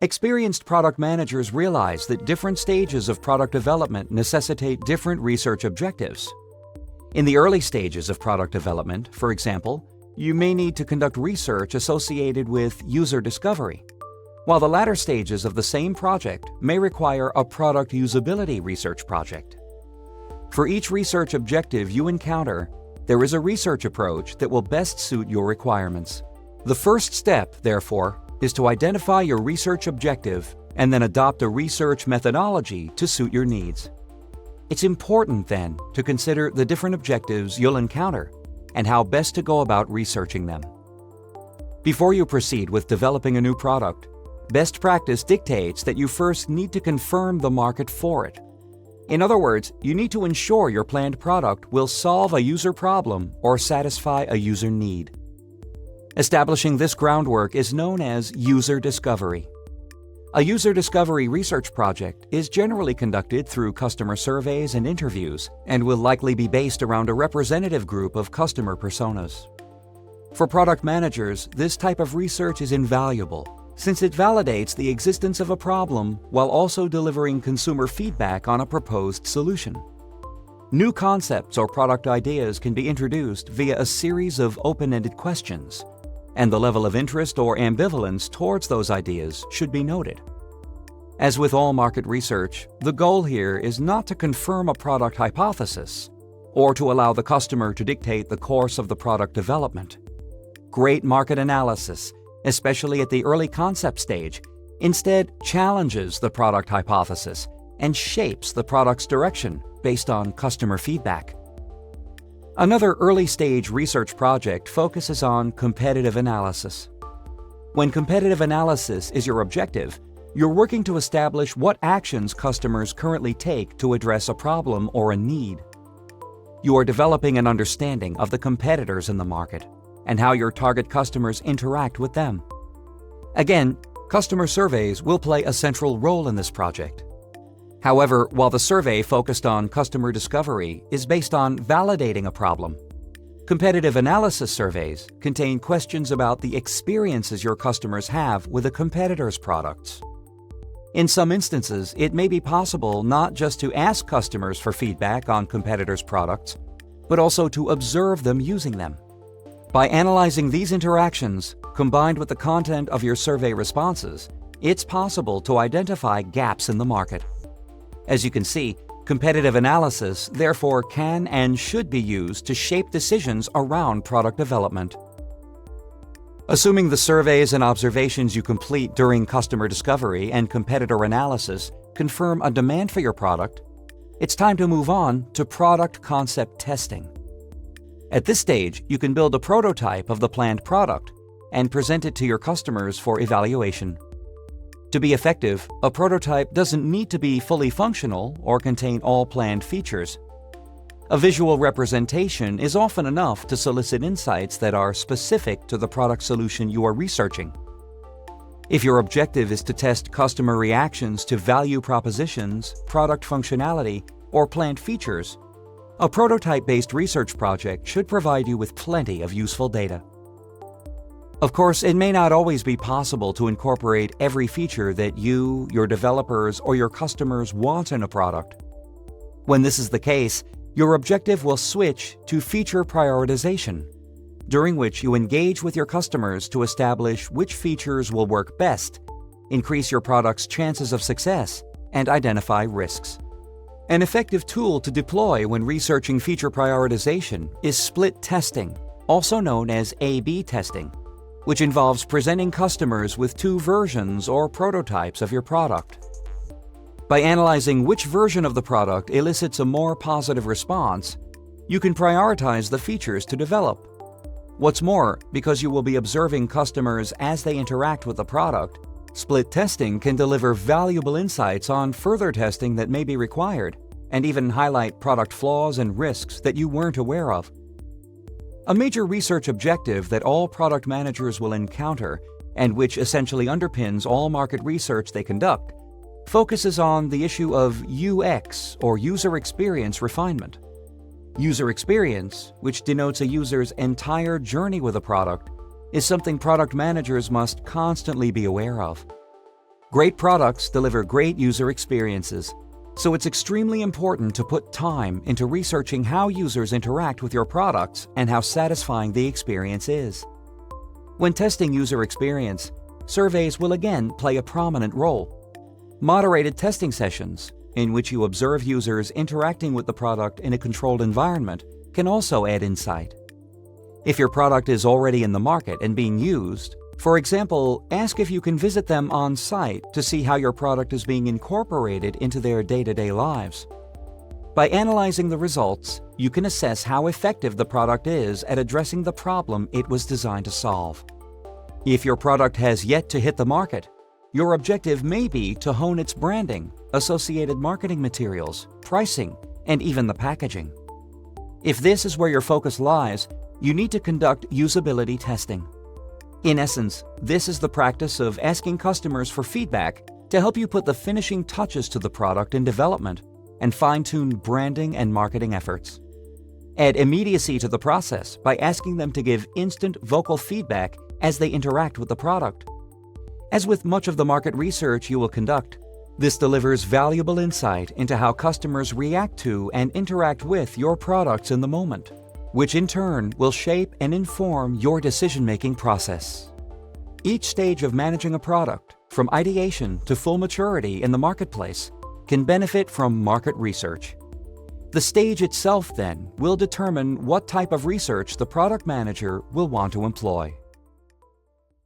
Experienced product managers realize that different stages of product development necessitate different research objectives. In the early stages of product development, for example, you may need to conduct research associated with user discovery, while the latter stages of the same project may require a product usability research project. For each research objective you encounter, there is a research approach that will best suit your requirements. The first step, therefore, is to identify your research objective and then adopt a research methodology to suit your needs. It's important, then, to consider the different objectives you'll encounter and how best to go about researching them. Before you proceed with developing a new product, best practice dictates that you first need to confirm the market for it. In other words, you need to ensure your planned product will solve a user problem or satisfy a user need. Establishing this groundwork is known as user discovery. A user discovery research project is generally conducted through customer surveys and interviews and will likely be based around a representative group of customer personas. For product managers, this type of research is invaluable since it validates the existence of a problem while also delivering consumer feedback on a proposed solution. New concepts or product ideas can be introduced via a series of open-ended questions, and the level of interest or ambivalence towards those ideas should be noted. As with all market research, the goal here is not to confirm a product hypothesis or to allow the customer to dictate the course of the product development. Great market analysis, especially at the early concept stage, instead challenges the product hypothesis and shapes the product's direction based on customer feedback. Another early-stage research project focuses on competitive analysis. When competitive analysis is your objective, you're working to establish what actions customers currently take to address a problem or a need. You are developing an understanding of the competitors in the market and how your target customers interact with them. Again, customer surveys will play a central role in this project. However, while the survey focused on customer discovery is based on validating a problem, competitive analysis surveys contain questions about the experiences your customers have with a competitor's products. In some instances, it may be possible not just to ask customers for feedback on competitors' products, but also to observe them using them. By analyzing these interactions, combined with the content of your survey responses, it's possible to identify gaps in the market. As you can see, competitive analysis therefore can and should be used to shape decisions around product development. Assuming the surveys and observations you complete during customer discovery and competitor analysis confirm a demand for your product, it's time to move on to product concept testing. At this stage, you can build a prototype of the planned product and present it to your customers for evaluation. To be effective, a prototype doesn't need to be fully functional or contain all planned features. A visual representation is often enough to solicit insights that are specific to the product solution you are researching. If your objective is to test customer reactions to value propositions, product functionality, or planned features, a prototype-based research project should provide you with plenty of useful data. Of course, it may not always be possible to incorporate every feature that you, your developers, or your customers want in a product. When this is the case, your objective will switch to feature prioritization, during which you engage with your customers to establish which features will work best, increase your product's chances of success, and identify risks. An effective tool to deploy when researching feature prioritization is split testing, also known as A/B testing, which involves presenting customers with two versions or prototypes of your product. By analyzing which version of the product elicits a more positive response, you can prioritize the features to develop. What's more, because you will be observing customers as they interact with the product, split testing can deliver valuable insights on further testing that may be required, and even highlight product flaws and risks that you weren't aware of. A major research objective that all product managers will encounter, and which essentially underpins all market research they conduct, focuses on the issue of UX, or user experience refinement. User experience, which denotes a user's entire journey with a product, is something product managers must constantly be aware of. Great products deliver great user experiences, so it's extremely important to put time into researching how users interact with your products and how satisfying the experience is. When testing user experience, surveys will again play a prominent role. Moderated testing sessions, in which you observe users interacting with the product in a controlled environment, can also add insight. If your product is already in the market and being used, for example, ask if you can visit them on site to see how your product is being incorporated into their day-to-day lives. By analyzing the results, you can assess how effective the product is at addressing the problem it was designed to solve. If your product has yet to hit the market, your objective may be to hone its branding, associated marketing materials, pricing, and even the packaging. If this is where your focus lies, you need to conduct usability testing. In essence, this is the practice of asking customers for feedback to help you put the finishing touches to the product in development and fine-tune branding and marketing efforts. Add immediacy to the process by asking them to give instant vocal feedback as they interact with the product. As with much of the market research you will conduct, this delivers valuable insight into how customers react to and interact with your products in the moment, which in turn will shape and inform your decision-making process. Each stage of managing a product, from ideation to full maturity in the marketplace, can benefit from market research. The stage itself, then, will determine what type of research the product manager will want to employ.